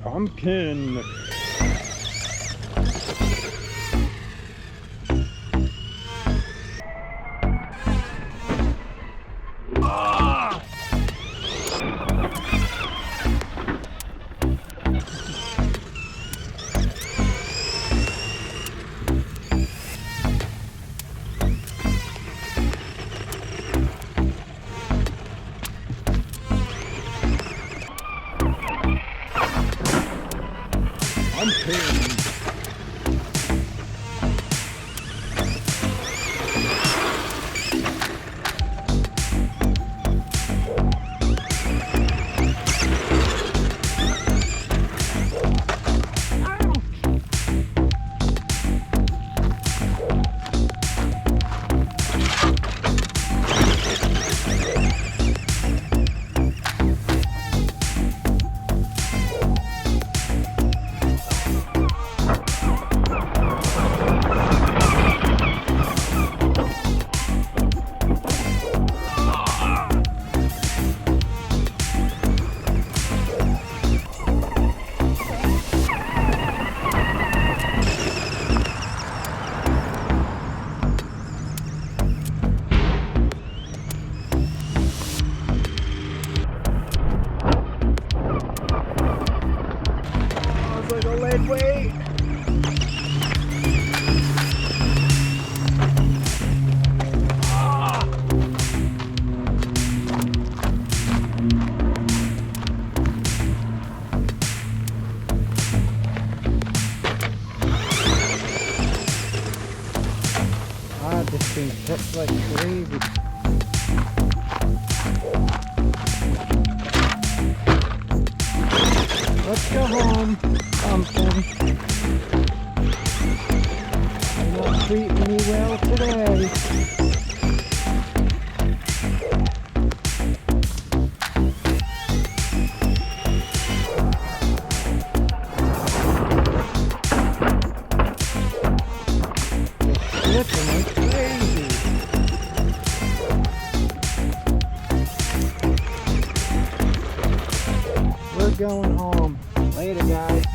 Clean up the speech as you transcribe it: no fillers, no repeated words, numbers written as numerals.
pumpkin. Ah! Pumpkin. Like a lead weight. This thing hits like crazy. Let's go home, pumpkin. You're not treating me well today. You're flipping like crazy. We're going home. Later, guys.